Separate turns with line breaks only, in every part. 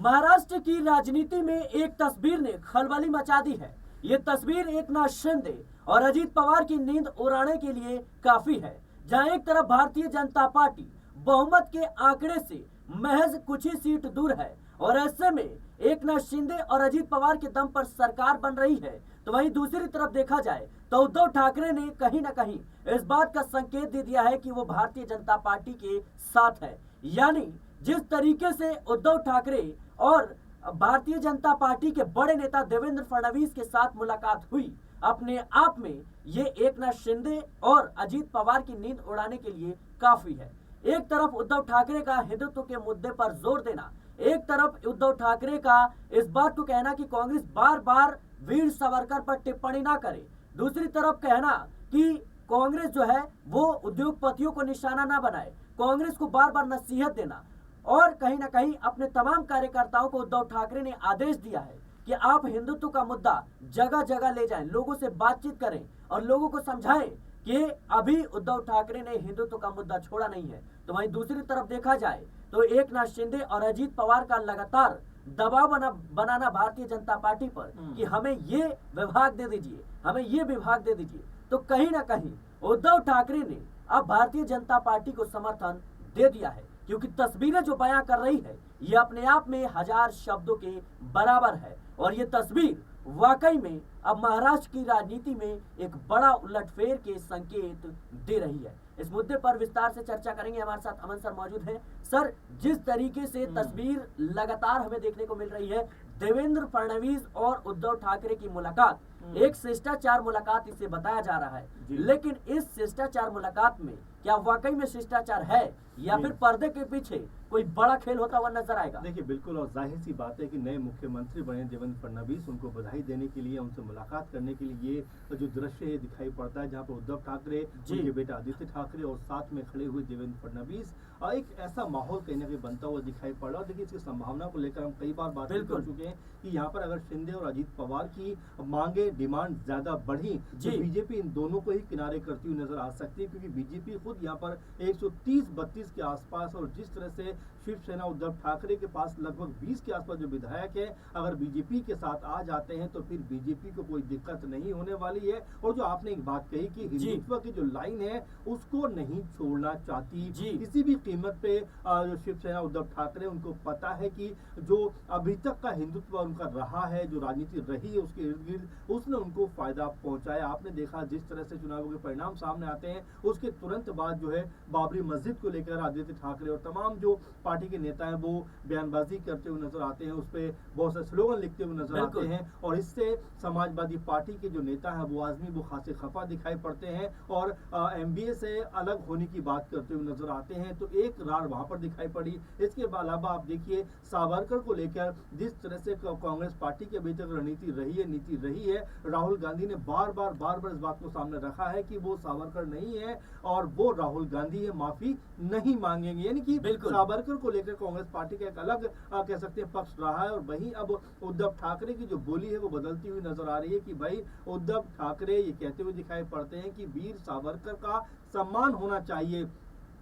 महाराष्ट्र की राजनीति में एक तस्वीर ने खलबली मचा दी है। ये तस्वीर एकनाथ शिंदे और अजीत पवार की नींद उड़ाने के लिए काफी है। जहां एक तरफ भारतीय जनता पार्टी बहुमत के आंकड़े से महज कुछ ही सीट दूर है और ऐसे में एकनाथ शिंदे और अजीत पवार के दम पर सरकार बन रही है, तो वहीं दूसरी तरफ देखा जाए तो उद्धव ठाकरे ने कहीं ना कहीं इस बात का संकेत दे दिया है कि वो भारतीय जनता पार्टी के साथ है। यानी जिस तरीके से उद्धव ठाकरे और भारतीय जनता पार्टी के बड़े नेता देवेंद्र फडणवीस के साथ मुलाकात हुई, अपने आप में ये एकनाथ शिंदे और अजीत पवार की नींद उड़ाने के लिए काफी है। एक तरफ उद्धव ठाकरे का हिंदुत्व के मुद्दे पर जोर देना, एक तरफ उद्धव ठाकरे का इस बात को कहना कि कांग्रेस बार बार वीर सावरकर पर टिप्पणी ना करे, दूसरी तरफ कहना कि कांग्रेस जो है वो उद्योगपतियों को निशाना ना बनाए, कांग्रेस को बार बार नसीहत देना और कहीं ना कहीं अपने तमाम कार्यकर्ताओं को उद्धव ठाकरे ने आदेश दिया है कि आप हिंदुत्व का मुद्दा जगह जगह ले जाएं, लोगों से बातचीत करें और लोगों को समझाएं कि अभी उद्धव ठाकरे ने हिंदुत्व का मुद्दा छोड़ा नहीं है। तो वहीं दूसरी तरफ देखा जाए तो एकनाथ शिंदे और अजीत पवार का लगातार दबाव बनाना भारतीय जनता पार्टी पर कि हमें ये विभाग दे दीजिए, हमें ये विभाग दे दीजिए, तो कहीं ना कहीं उद्धव ठाकरे ने अब भारतीय जनता पार्टी को समर्थन दे दिया है, क्योंकि तस्वीरें जो बयां कर रही है ये अपने आप में 1000 शब्दों के बराबर है और ये तस्वीर वाकई में अब महाराष्ट्र की राजनीति में एक बड़ा उलटफेर के संकेत दे रही है। इस मुद्दे पर विस्तार से चर्चा करेंगे। हमारे साथ अमन सर मौजूद हैं। सर, जिस तरीके से तस्वीर लगातार हमें देखने को मिल रही है, देवेंद्र फडणवीस और उद्धव ठाकरे की मुलाकात एक शिष्टाचार मुलाकात इसे बताया जा रहा है, लेकिन इस शिष्टाचार मुलाकात में क्या वाकई में शिष्टाचार है या फिर पर्दे के पीछे कोई बड़ा खेल होता हुआ नजर आएगा?
देखिए, बिल्कुल, और जाहिर सी बात है कि नए मुख्यमंत्री बने देवेंद्र फडणवीस, उनको बधाई देने के लिए, उनसे मुलाकात करने के लिए ये जो दृश्य है दिखाई पड़ता है, जहां पर उद्धव ठाकरे, उनके बेटा आदित्य ठाकरे और साथ में खड़े हुए देवेंद्र फडणवीस, और एक ऐसा माहौल कहीं ना कहीं बनता हुआ दिखाई पड़ रहा है। देखिए, इसकी संभावना को लेकर हम कई बार बात कर चुके हैं कि यहाँ पर अगर शिंदे और अजीत पवार की मांगे, डिमांड ज्यादा बढ़ी तो बीजेपी इन दोनों को ही किनारे करती हुई नजर आ सकती है, क्योंकि बीजेपी खुद यहाँ पर 130-32 के आसपास, और जिस तरह से शिवसेना उद्धव ठाकरे के पास लगभग 20 के आसपास जो विधायक है, अगर बीजेपी के साथ आ जाते हैं तो फिर बीजेपी को कोई दिक्कत नहीं होने वाली है। और जो आपने एक बात कही कि हिंदुत्व की जो लाइन है उसको नहीं छोड़ना चाहती किसी भी कीमत पे। जो शिवसेना उद्धव ठाकरे, उनको पता है कि जो अभी तक का हिंदुत्व उनका रहा है, जो राजनीति रही है उसके इर्द गिर्द, उसने उनको फायदा पहुंचाया। आपने देखा जिस तरह से चुनावों के परिणाम सामने आते हैं, उसके तुरंत बाद जो है बाबरी मस्जिद को लेकर आदित्य ठाकरे और तमाम जो पार्टी के नेता हैं वो बयानबाजी करते हुए नजर आते हैं, उस पर बहुत से स्लोगन लिखते हुए नजर आते हैं, और इससे समाजवादी पार्टी के जो नेता हैं वो आदमी वो खासे खफा दिखाई पड़ते हैं और एमबीए से अलग होने की बात करते हुए नजर आते हैं। तो एक रार वहां पर दिखाई पड़ी। इसके अलावा आप देखिए सावरकर को लेकर जिस तरह से कांग्रेस पार्टी की अभी तक रणनीति रही है, राहुल गांधी ने बार बार इस बात को सामने रखा है कि वो सावरकर नहीं है और वो राहुल गांधी है, माफी नहीं मांगेंगे। यानी कि सावरकर को लेकर कांग्रेस पार्टी का एक अलग कह सकते हैं पक्ष रहा है। और वहीं अब उद्धव ठाकरे की जो बोली है वो बदलती हुई नजर आ रही है कि भाई उद्धव ठाकरे ये कहते हुए दिखाई पड़ते हैं कि वीर सावरकर का सम्मान होना चाहिए।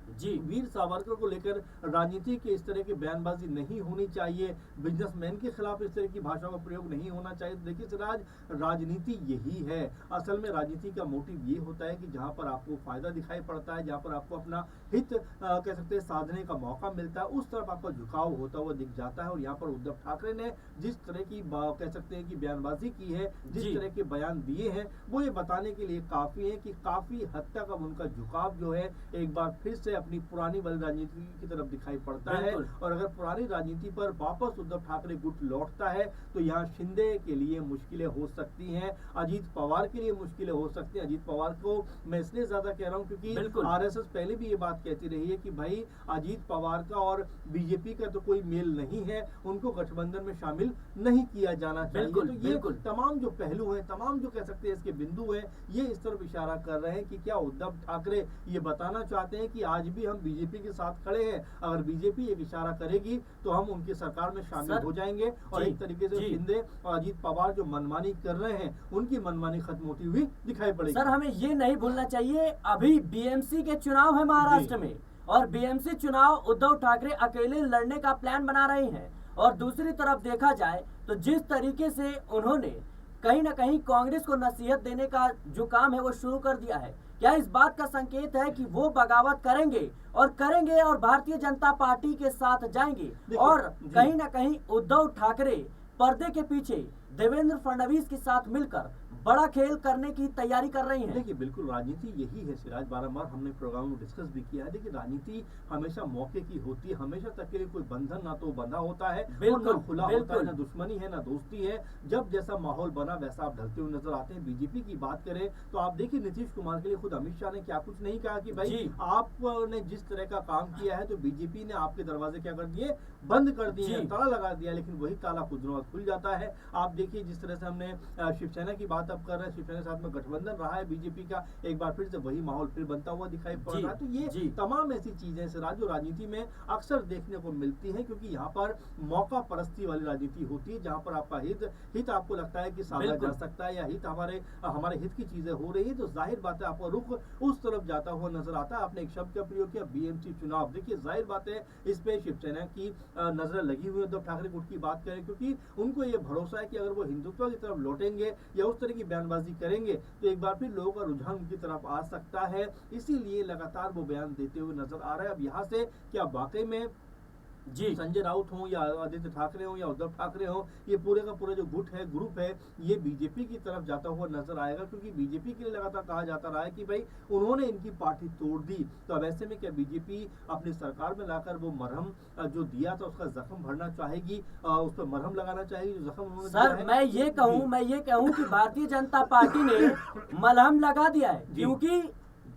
वीर सावरकर को लेकर राजनीति के इस तरह की बयानबाजी नहीं होनी चाहिए, बिजनेसमैन के खिलाफ इस तरह की भाषा का प्रयोग नहीं होना चाहिए। देखिए सिराज, राजनीति यही है, असल में राजनीति का मोटिव ये होता है कि जहां पर आपको फायदा दिखाई पड़ता है, जहां पर आपको अपना हित कह सकते हैं साधने का मौका मिलता है, उस तरफ आपका झुकाव होता हुआ दिख जाता है। और यहाँ पर उद्धव ठाकरे ने जिस तरह की कह सकते हैं कि बयानबाजी की है, जिस तरह के बयान दिए हैं, वो ये बताने के लिए काफी है कि काफी हद तक अब उनका झुकाव जो है एक बार फिर से अपनी पुरानी वाली राजनीति की तरफ दिखाई पड़ता है। और अगर पुरानी राजनीति पर वापस उद्धव ठाकरे गुट लौटता है तो यहाँ शिंदे के लिए मुश्किलें हो सकती हैं, अजीत पवार के लिए मुश्किलें हो सकती हैं। अजीत पवार को मैं इसलिए ज्यादा कह रहा हूँ क्योंकि आरएसएस पहले भी ये बात कहती रही है कि भाई अजीत पवार का और बीजेपी का तो कोई मेल नहीं है, उनको गठबंधन में शामिल नहीं किया जाना चाहिए। तो ये तमाम जो पहलू है, तमाम जो कह सकते हैं इसके बिंदु है, ये इस तरफ इशारा कर रहे हैं कि क्या उद्धव ठाकरे ये बताना चाहते हैं कि आज भी हम बीजेपी के साथ खड़े हैं, अगर बीजेपी एक इशारा करेगी तो हम उनकी सरकार में शामिल हो जाएंगे। और एक तरीके से शिंदे और अजीत पवार जो मनमानी कर रहे हैं उनकी मनमानी खत्म होती हुई दिखाई पड़ेगी।
सर, हमें ये नहीं भूलना चाहिए अभी बीएमसी के चुनाव है महाराष्ट्र में, और बीएमसी चुनाव उद्धव ठाकरे अकेले लड़ने का प्लान बना रहे हैं और दूसरी तरफ देखा जाए तो जिस तरीके से उन्होंने कहीं ना कहीं कांग्रेस को नसीहत देने का जो काम है वो शुरू कर दिया है, क्या इस बात का संकेत है कि वो बगावत करेंगे और भारतीय जनता पार्टी के साथ जाएंगे और कहीं ना कहीं उद्धव ठाकरे पर्दे के पीछे देवेंद्र फडणवीस के साथ मिलकर बड़ा खेल करने की तैयारी कर रही हैं?
देखिए, बिल्कुल राजनीति यही है सिराज, बारंबार हमने प्रोग्राम में डिस्कस भी किया है। देखिए, राजनीति हमेशा मौके की होती है, हमेशा तक के लिए कोई बंधन ना तो बंधा होता है और ना खुला होता है, ना दुश्मनी है ना दोस्ती है। जब जैसा माहौल बना वैसा आप ढलते हुए नजर आते हैं। बीजेपी की बात करें तो आप देखिए, नीतीश कुमार के लिए खुद अमित शाह ने क्या कुछ नहीं कहा कि भाई आपने जिस तरह का काम किया है तो बीजेपी ने आपके दरवाजे क्या कर दिए, बंद कर दिए, ताला लगा दिया। लेकिन वही ताला कुछ दिनों बाद खुल जाता है। आप देखिए, जिस तरह से हमने शिवसेना की बात अब कर रहे हैं, शिवसेना के साथ में गठबंधन रहा है बीजेपी का, एक बार फिर से वही माहौल फिर बनता हुआ दिखाई पड़ रहा है। तो ये तमाम ऐसी चीजें सिराज जो राजनीति में अक्सर देखने को मिलती हैं, क्योंकि यहाँ पर मौका परस्ती वाली राजनीति होती है, जहाँ पर आपका हित आपको लगता है कि साधा जा सकता है या हित हमारे हित की चीजें हो रही है, तो जाहिर बात है आपका रुख उस तरफ जाता हुआ नजर आता है। आपने एक शब्द का प्रयोग किया, बीएमसी चुनाव। देखिए, जाहिर बात है इस पे शिवसेना की नजर लगी हुई है। उद्धव ठाकरे गुट की बात करें, क्योंकि उनको ये भरोसा है कि अगर वो हिंदुत्व की तरफ लौटेंगे या उस तरह की बयानबाजी करेंगे तो एक बार फिर लोगों का रुझान उनकी तरफ आ सकता है। इसीलिए लगातार वो बयान देते हुए नजर आ रहा है। अब यहाँ से क्या वाकई में संजय राउत हो या आदित्य ठाकरे हो या उद्धव ठाकरे हो, ये पूरे का पूरा जो ग्रुप है ये बीजेपी की तरफ जाता हुआ नजर आएगा? क्योंकि बीजेपी के लिए लगातार कहा जाता रहा है कि भाई उन्होंने इनकी पार्टी तोड़ दी, तो अब ऐसे में क्या बीजेपी अपनी सरकार में लाकर वो मरहम जो दिया था उसका जख्म भरना चाहेगी, उस पर मरहम लगाना चाहेगी जो जख्म उन्होंने दिया है?
मैं ये कहूँ कि भारतीय जनता पार्टी ने मलहम लगा दिया है, क्योंकि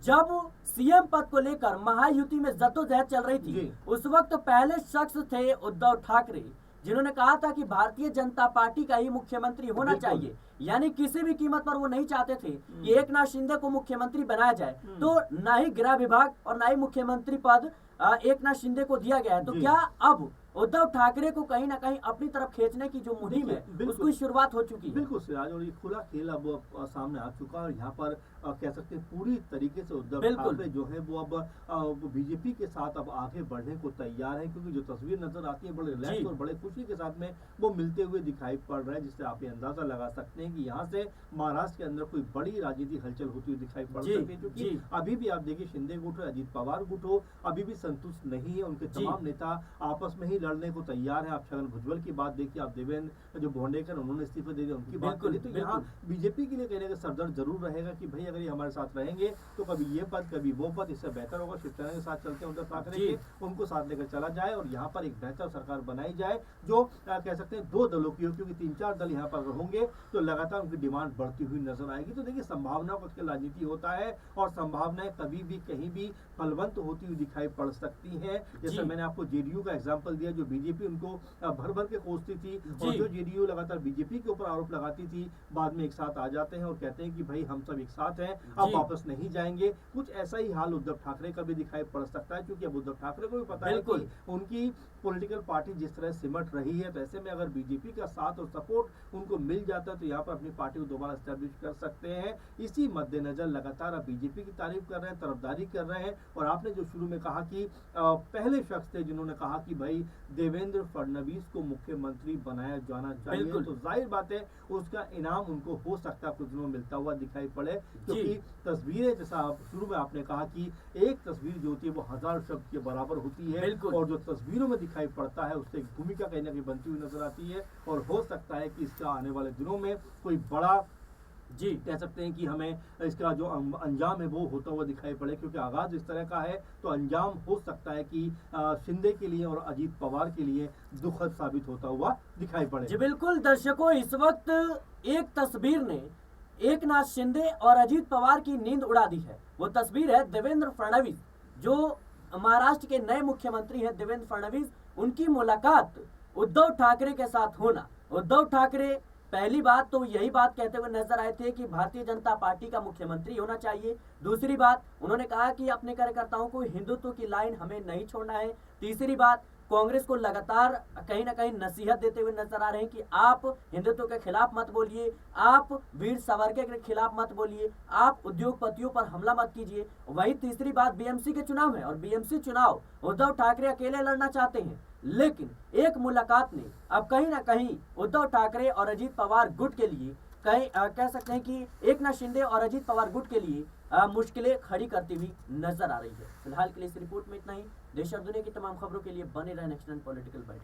जब सीएम पद को लेकर महायुति में जद्दोजहद चल रही थी, उस वक्त पहले शख्स थे उद्धव ठाकरे, जिन्होंने कहा था कि भारतीय जनता पार्टी का ही मुख्यमंत्री होना चाहिए। यानी किसी भी कीमत पर वो नहीं चाहते थे कि एकनाथ शिंदे को मुख्यमंत्री बनाया जाए। तो ना ही गृह विभाग और ना ही मुख्यमंत्री पद एकनाथ शिंदे को दिया गया है। तो क्या अब उद्धव ठाकरे को कहीं ना कहीं अपनी तरफ खींचने की जो मुहिम है उसकी शुरुआत हो चुकी है?
बिल्कुल सिराज, और ये खुला खेल अब सामने आ चुका है। यहाँ पर कह सकते हैं पूरी तरीके से उद्धव ठाकरे जो है वो अब बीजेपी के साथ अब आगे बढ़ने को तैयार है, क्योंकि जो तस्वीर नजर आती है बड़े रिलैक्स और बड़े खुशी के साथ में वो मिलते हुए दिखाई पड़ रहा है, जिससे आप ये अंदाजा लगा सकते हैं कि यहाँ से महाराष्ट्र के अंदर कोई बड़ी राजनीतिक हलचल होती हुई दिखाई पड़ सकती है। क्योंकि अभी भी आप देखिए, शिंदे गुट हो, अजीत पवार गुट हो, अभी भी संतुष्ट नहीं है। उनके तमाम नेता आपस में ही लड़ने को तैयार है। आप छगन भुजबल की बात देखिए, आप देवेंद्र जो भोंडेकर उन्होंने इस्तीफा दे दिया, उनकी बात करिए, तो यहाँ बीजेपी के लिए कहने का सरदर्द जरूर रहेगा कि भाई अगर ये हमारे साथ रहेंगे तो कभी ये पद कभी वो पद, इससे बेहतर होगा शिवसेना के साथ चलते हैं उद्धव ठाकरे के, उनको साथ लेकर चला जाए और यहाँ पर एक बेहतर सरकार बनाई जाए जो कह सकते हैं दो दलों की हो, क्योंकि 3-4 दल यहाँ पर होंगे तो लगातार उनकी डिमांड बढ़ती हुई नजर आएगी। तो देखिए, संभावनाओं का राजनीति होता है और संभावनाएं कभी भी कहीं भी फलवंत होती हुई दिखाई पड़ सकती है। जैसे मैंने आपको जेडीयू का एग्जाम्पल दिया, जो बीजेपी उनको भर भर के कोसती थी और जो जेडीयू लगातार बीजेपी के ऊपर आरोप लगाती थी, बाद में एक साथ आ जाते हैं और कहते हैं कि भाई हम सब एक साथ हैं, अब वापस नहीं जाएंगे। कुछ ऐसा ही हाल उद्धव ठाकरे का भी दिखाई पड़ सकता है, क्योंकि अब उद्धव ठाकरे को भी पता है कि उनकी पॉलिटिकल पार्टी जिस तरह सिमट रही है, तो ऐसे में अगर बीजेपी का साथ और सपोर्ट उनको मिल जाता है तो यहाँ पर अपनी पार्टी को दोबारा एस्टेब्लिश कर सकते हैं। इसी मद्देनजर लगातार अब बीजेपी की तारीफ कर रहे हैं, तरफदारी कर रहे हैं। और आपने जो शुरू में कहा कि पहले शख्स थे जिन्होंने कहा कि भाई देवेंद्र फडणवीस को मुख्यमंत्री बनाया जाना चाहिए, तो जाहिर बात है उसका इनाम उनको हो सकता है कुछ दिनों में मिलता हुआ दिखाई पड़े, क्योंकि तस्वीरें, जैसा शुरू में आपने कहा कि एक तस्वीर जो होती है वो 1000 शब्द के बराबर होती है, और जो तस्वीरों में दिखाई पड़ता है उससे एक भूमिका कहीं ना कहीं बनती हुई नजर आती है। और हो सकता है कि इसका आने वाले दिनों में कोई बड़ा कह सकते हैं कि हमें इसका जो अंजाम है वो होता हुआ दिखाई पड़े, क्योंकि आगाज इस तरह का है तो अंजाम हो सकता है कि शिंदे के लिए और अजीत पवार के लिए दुखद साबित होता हुआ दिखाई पड़े।
जी बिल्कुल दर्शकों, इस वक्त एक तस्वीर ने एकनाथ शिंदे और अजीत पवार की नींद उड़ा दी है। वो तस्वीर है देवेंद्र फडणवीस, जो महाराष्ट्र के नए मुख्यमंत्री हैं देवेंद्र फडणवीस, उनकी मुलाकात उद्धव ठाकरे के साथ होना। उद्धव ठाकरे पहली बात तो यही बात कहते हुए नजर आए थे कि भारतीय जनता पार्टी का मुख्यमंत्री होना चाहिए। दूसरी बात, उन्होंने कहा कि अपने कार्यकर्ताओं को हिंदुत्व की लाइन हमें नहीं छोड़ना है। तीसरी बात, कांग्रेस को लगातार कहीं ना कहीं नसीहत देते हुए नजर आ रहे हैं कि आप हिंदुत्व के खिलाफ मत बोलिए, आप वीर सावरकर के खिलाफ मत बोलिए, आप उद्योगपतियों पर हमला मत कीजिए। वहीं तीसरी बात बीएमसी के चुनाव है और बीएमसी चुनाव उद्धव ठाकरे अकेले लड़ना चाहते हैं, लेकिन एक मुलाकात ने अब कहीं ना कहीं उद्धव ठाकरे और अजीत पवार गुट के लिए कहीं कह सकते हैं कि एकनाथ शिंदे और अजीत पवार गुट के लिए मुश्किलें खड़ी करती हुई नजर आ रही है। फिलहाल के लिए इस रिपोर्ट में इतना ही। देश और दुनिया की तमाम खबरों के लिए बने रहे नेक्स्ट पॉलिटिकल बाइट।